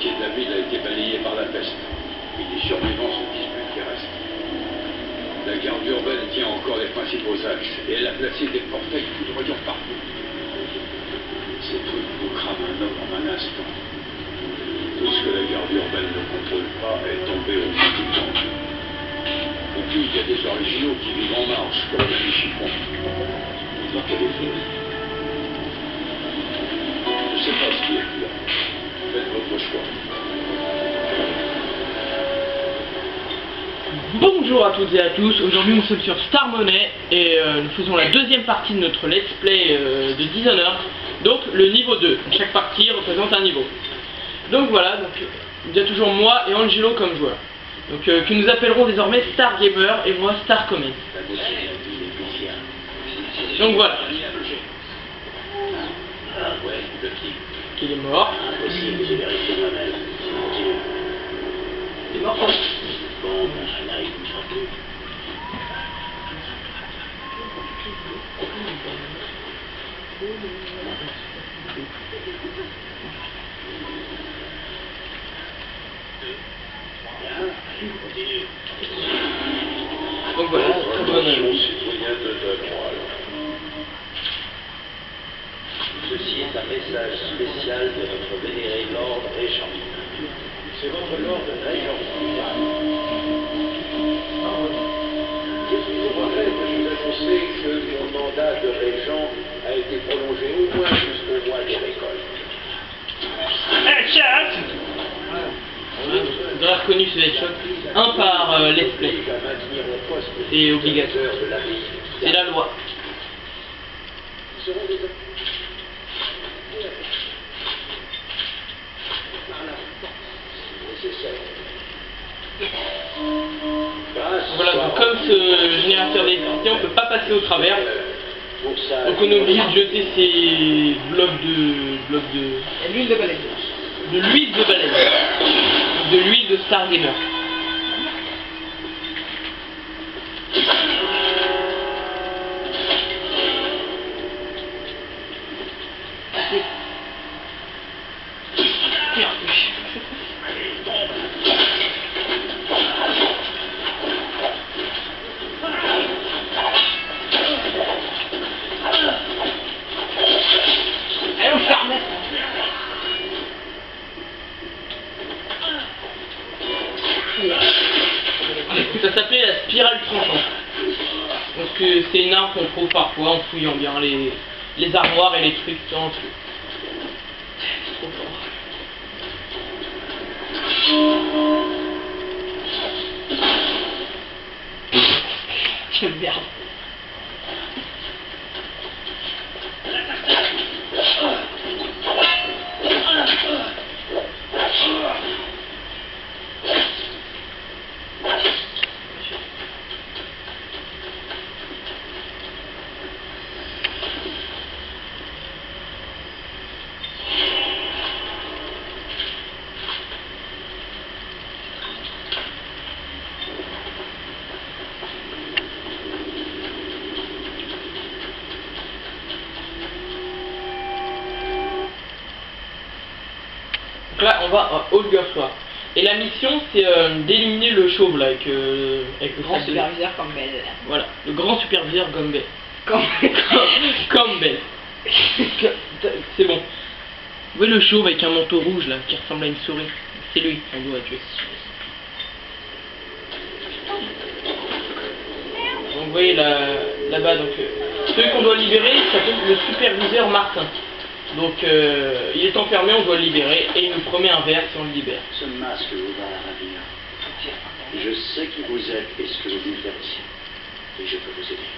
moitié de la ville a été balayée par la peste. Et les survivants se disputent les restes. La garde urbaine tient encore les principaux axes et elle a placé des portails foudroyants partout. Ces trucs vous crament un homme en un instant. Tout ce que la garde urbaine ne contrôle pas est tombé au bout du temps. Et puis il y a des originaux qui vivent en marge, comme les chiffons. Dans quel effet? Je ne sais pas ce qui est pire. Faites votre choix. Bonjour à toutes et à tous, aujourd'hui nous sommes sur Star Money et nous faisons la deuxième partie de notre let's play de Dishonored. Donc le niveau 2, chaque partie représente un niveau. Donc voilà, donc, il y a toujours moi et Angelo comme joueurs. Donc que nous appellerons désormais Star Gamer et moi Star Comment. Donc voilà. Il est mort. Il est mort quoi? Bon, ça n'arrive plus. Donc voilà, très bonne citoyen de Delroy. Ceci est un message spécial de notre vénéré Lord Régent. C'est votre Lord Régent. Je suis au regret de vous annoncer que mon mandat de Régent a été prolongé au moins jusqu'au mois de récolte. Hey, chat! Vous aurez reconnu ce headshot. Un par let's play. C'est obligatoire. C'est la loi. Voilà, donc comme ce générateur d'électricité, on ne peut pas passer au travers. Donc on est obligé de jeter ces blocs de l'huile de baleine. De l'huile de baleine. De l'huile de Star Gamer. Ça s'appelait la spirale tranchante. Donc c'est une arme qu'on trouve parfois en fouillant bien les armoires et les trucs en dessous. C'est trop fort. Quelle merde. Donc là on va à Holgerswar. Et la mission c'est d'éliminer le chauve là avec le grand superviseur Campbell. Voilà, le grand superviseur Campbell. Campbell. C'est bon. Vous voyez le chauve avec un manteau rouge là qui ressemble à une souris. C'est lui qu'on doit tuer. Donc vous voyez là-bas, donc celui qu'on doit libérer il s'appelle le superviseur Martin. Donc il est enfermé, on doit le libérer et il nous promet un verre si on le libère. Ce masque vous va ravir. Je sais qui vous êtes et ce que vous venez faire ici. Et je peux vous aider.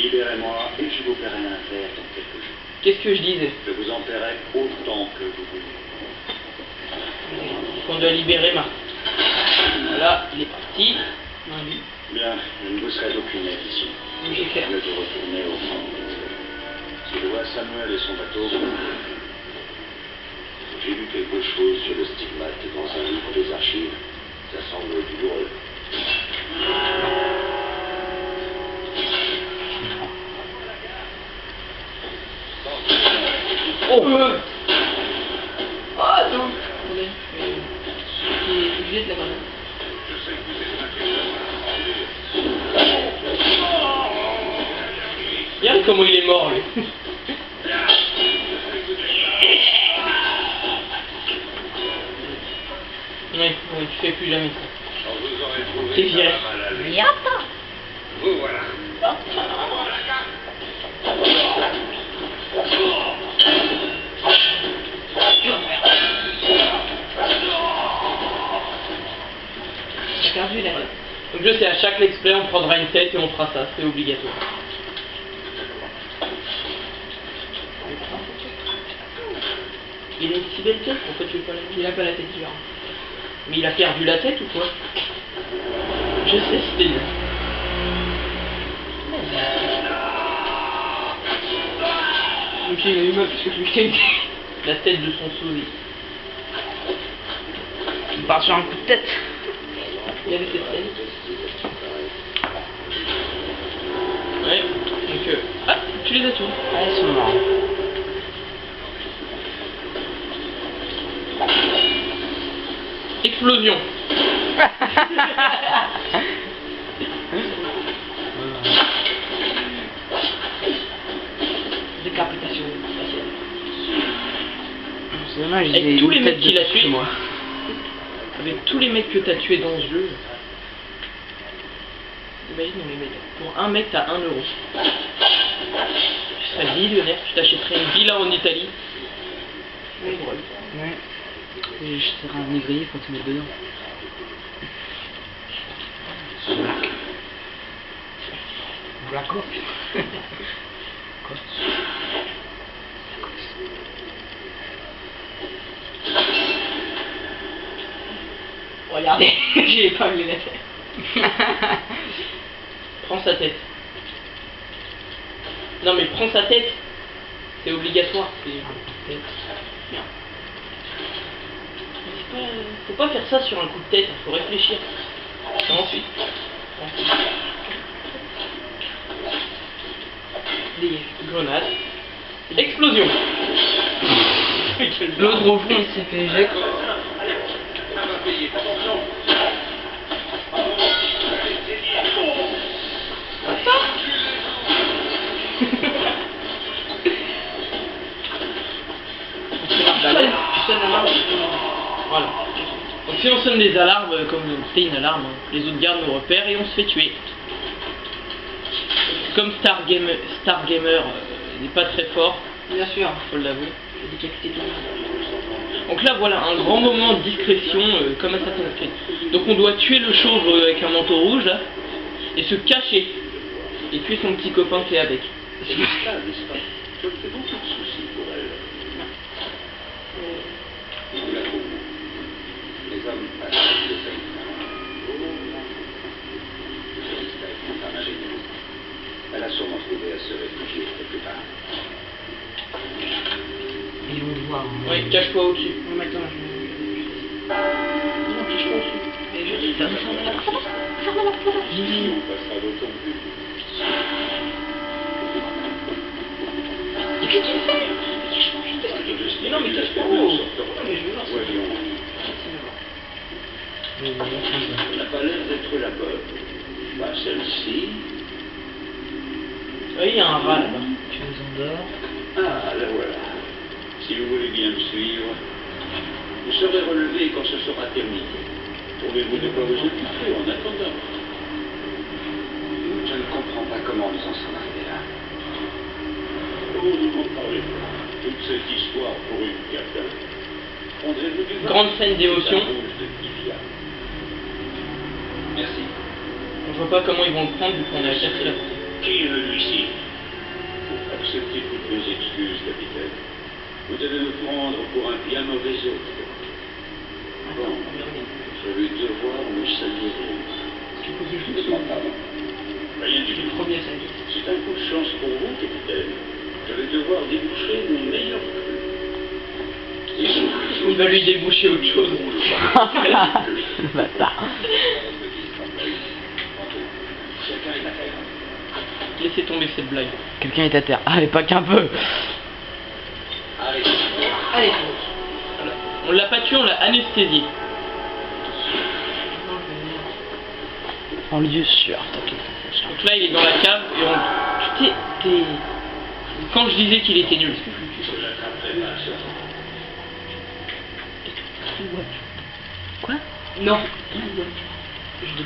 Libérez-moi et je vous paierai un verre dans quelques jours. Qu'est-ce que je disais? Je vous en paierai autant que vous voulez. Qu'on doit libérer Martin. Voilà, il est parti. Bien, je ne vous serai d'aucune aide ici. Je vais de retourner au fond. Si je vois Samuel et son bateau, j'ai lu quelque chose sur le stigmate dans un livre des archives. Ça semble douloureux. Oh! Ah, donc! fait. Qui jette la grenade. Regarde comment il est mort lui. Oui, tu fais plus jamais ça. T'es viré. Vous voilà. J'ai perdu la tête. Donc je sais, à chaque let's play on prendra une tête et on fera ça, c'est obligatoire. Il a une si belle tête, pourquoi tu veux pas la mettre? Il a pas la tête dure. Mais il a perdu la tête ou quoi? Je sais, c'était bien. Ok, il a eu mal parce que je lui ai la tête de son sosie. Il part sur un coup de tête. Il y avait cette scène. Ouais, donc ah, tu les as tous. Ah, ils sont morts. Explosion. Décapitation. C'est dommage, Avec j'ai tous les une mecs tête qu'il a de tués, moi. Avec tous les mecs que t'as tués dans ce jeu. Imagine on les met. Pour un mec t'as 1 euro. Tu serais millionnaire, tu t'achèterais une villa en Italie. Oui, drôle. Ouais. Et je serai un négrier quand tu mets dedans. Black Ops. Quoi? Regardez, j'ai pas vu la tête. Prends sa tête. Non mais prends sa tête. C'est obligatoire. C'est... Merde. Faut pas faire ça sur un coup de tête, faut réfléchir. Et ensuite. Des grenades. Explosion. L'autre au fond il s'est fait éjecter. Voilà. Donc si on sonne les alarmes, comme c'est une alarme, les autres gardes nous repèrent et on se fait tuer. Comme Stargamer n'est pas très fort, bien sûr, faut l'avouer. Donc là voilà un grand moment de discrétion comme Assassin's Creed. Donc on doit tuer le chauve avec un manteau rouge là, et se cacher, et tuer son petit copain qui est avec. C'est ça, n'est-ce pas? Je me fais beaucoup de soucis pour elle. Nous l'avons. Les hommes passent de sa vie. C'est une femme ingénieuse. Elle a sûrement trouvé à se réfugier quelque part. Ils vont le voir. Oui, cache-toi au-dessus. Non, mais attends, Non, cache-toi au-dessus. Et je dis ça. Si on passera d'autant plus. Qu'est-ce que tu fais? Mais non, mais cache-toi. Non, mais je veux voir ça. On n'a pas l'air d'être la bonne. Pas celle-ci. Oui, il y a un rat là-bas. tu les endors. Ah, la voilà. Si vous voulez bien me suivre, vous serez relevé quand ce sera terminé. Trouvez-vous de quoi vous occuper en attendant. Je ne comprends pas comment nous en sommes arrivés là. Oh, ne m'en parlez pas. Toute cette histoire pour une cata. Prendrez-vous du vin? Grande scène d'émotion. Merci. On voit pas comment ils vont le prendre vu qu'on a cherché la portée. Qui est celui-ci? Acceptez toutes mes excuses, capitaine. Vous devez me prendre pour un bien mauvais hôte. Bon, je vais devoir me saluer. Rien du tout. C'est un coup de chance pour vous, capitaine. Je vais devoir déboucher mon meilleur cru. Il va lui déboucher autre chose. Le bâtard. Laissez tomber cette blague. Quelqu'un est à terre. Allez, pas qu'un peu. Allez. Allez, voilà. On l'a pas tué, on l'a anesthésié. En lieu sûr, t'inquiète. Donc là, il est dans la cave et on... t'es... Quand je disais qu'il était nul. Quoi? Non. Je dis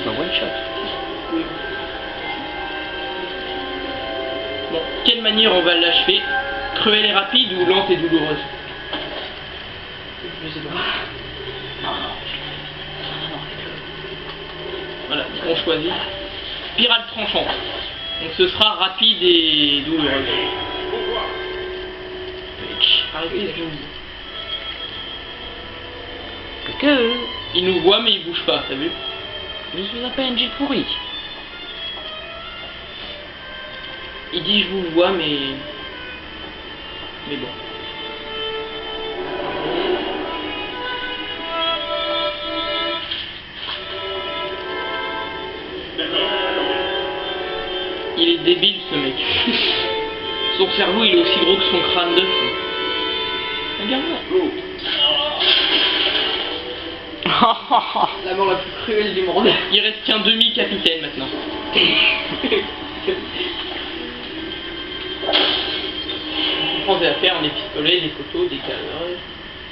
pas one shot. Bon, quelle manière on va l'achever? Cruelle et rapide ou lente et douloureuse? Je sais pas. Voilà, on choisit. Spirale tranchante. Donc ce sera rapide et douloureuse. Arrêtez. Que Il nous voit mais il bouge pas, t'as vu? je suis un PNJ pourri. Il dit je vous vois mais... Mais bon. Il est débile ce mec. Son cerveau il est aussi gros que son crâne d'œuf. Regarde-moi. La mort la plus cruelle du monde. Il reste qu'un demi-capitaine maintenant. On prend des affaires, des pistolets, des photos, des cadres.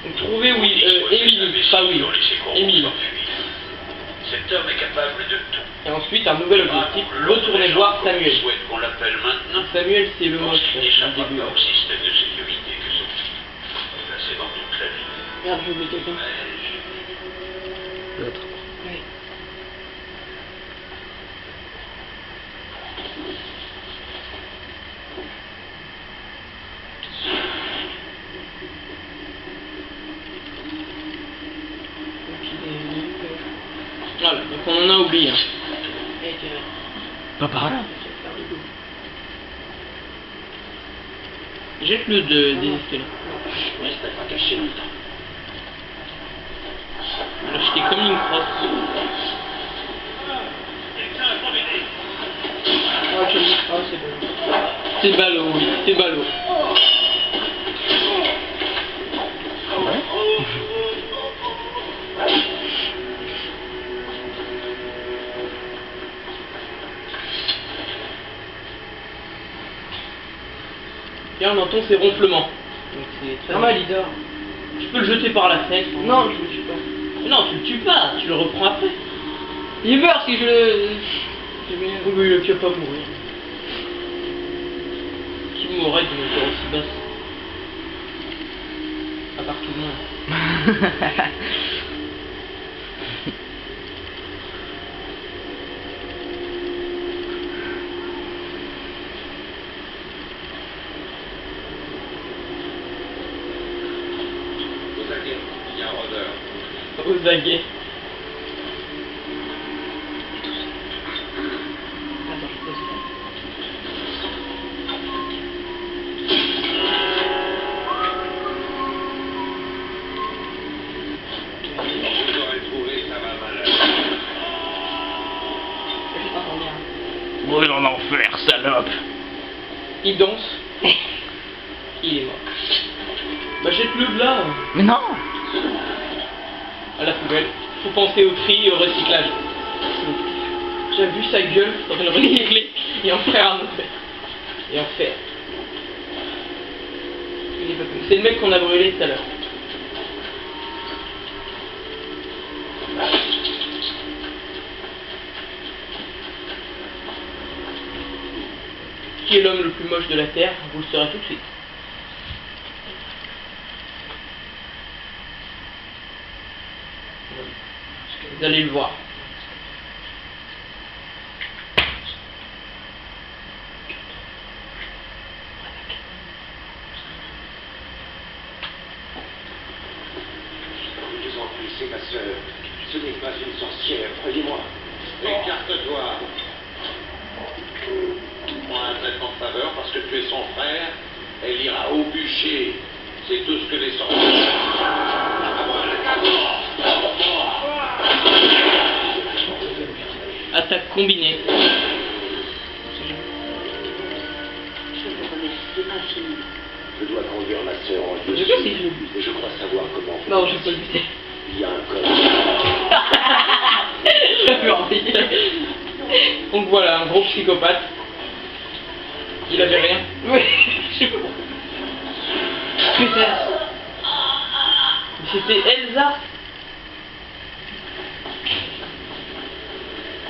Donc trouver oui, Émilie, pas oui, Émilie. Cet homme est capable de tout. Et ensuite un nouvel objectif, retourner voir Samuel. Je souhaite qu'on l'appelle maintenant. Samuel c'est le moche Il au n'échappera début. pas au système de sécurité que sont placés dans toute la ville. Merde, j'ai oublié quelqu'un. L'autre. Ouais. Voilà, donc on en a oublié. Pas par là. Jette-le des escaliers. Reste pas caché longtemps. Alors j'étais comme une crosse. C'est ballot, oui, c'est ballot. Et on entend ses ronflements. Donc c'est très Normal, il dort. Tu peux le jeter par la fenêtre. Non, je le tue pas. Mais non, tu le tues pas, tu le reprends après. Il meurt si je le... Oui, tu vas pas mourir. Qui mourrait d'une hauteur aussi basse? À part tout le monde. Aux aguets, il y a un rôdeur. Aux aguets. Attends, je pose Vous aurez trouvé, ça va mal. je t'entends bien. Brûle en enfer, salope. Il danse. Il est mort. Bah jette-le de là, Mais non. à la poubelle. Faut penser au tri et au recyclage. J'ai vu sa gueule, faudrait le recycler et en faire un autre. Et en faire. C'est le mec qu'on a brûlé tout à l'heure. Qui est l'homme le plus moche de la Terre? Vous le saurez tout de suite. Vous allez le voir. Je vous en prie, c'est ma sœur. Ce n'est pas une sorcière, croyez-moi. Écarte-toi. Moi, un traitement de faveur parce que tu es son frère. Elle ira au bûcher. C'est tout ce que les sorcières. Attaque combinée. Je vous remercie Je dois conduire ma sœur en lieu Je sais, sûr, je le et je crois savoir comment. Non, je vais pas le buter. Il y a un code. J'avais envie. Donc voilà, un gros psychopathe. Il avait rien. Oui, je sais pas pourquoi. Putain. C'était Elsa.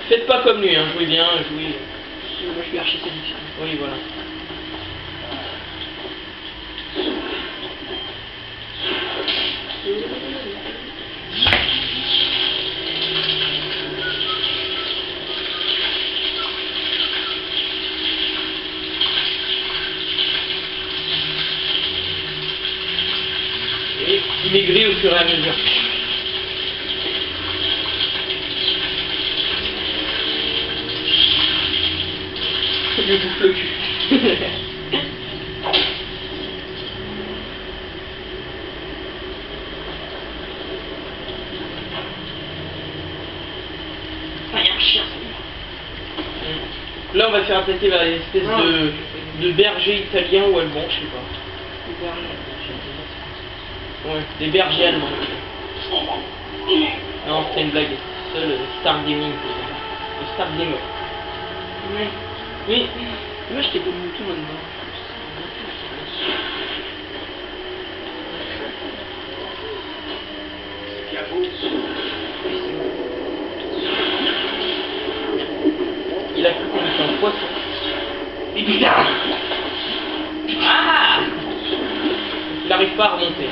Faites pas comme lui, hein. Jouez bien, jouez. Moi je suis archi séduction. Oui, voilà. Et il maigrit au fur et à mesure. Il lui bouffe le cul. Ah, il y a un chien, ça. Là, on va se faire attaquer par une espèce de berger italien ou allemand, je sais pas. Ouais, des bergers allemands. Non, c'était une blague. C'est le Star Gaming. Le Star Gamer. Oui. Oui. Moi j'étais comme tout là-dedans. C'est bien beau. Il a cru qu'on était un poisson. Et putain. Ah. Il n'arrive pas à remonter.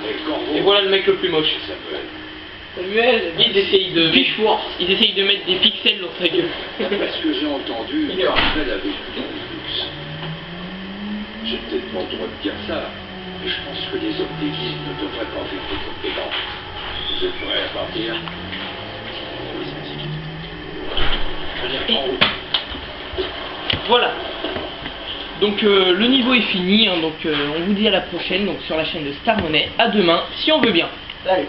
Et Corbeau, Et voilà le mec le plus moche. ça peut être. Samuel. Ils essayent de mettre des pixels dans sa gueule. D'après ce que j'ai entendu, Il est hors. Marvel avait eu du luxe. J'ai peut-être pas le droit de dire ça, mais je pense que les hommes d'église ne devraient pas vivre de compétences. Vous êtes prêts à partir? Oui, c'est en route. Voilà. Donc le niveau est fini, hein, donc on vous dit à la prochaine donc sur la chaîne de Star Money. À demain, si on veut bien. Allez.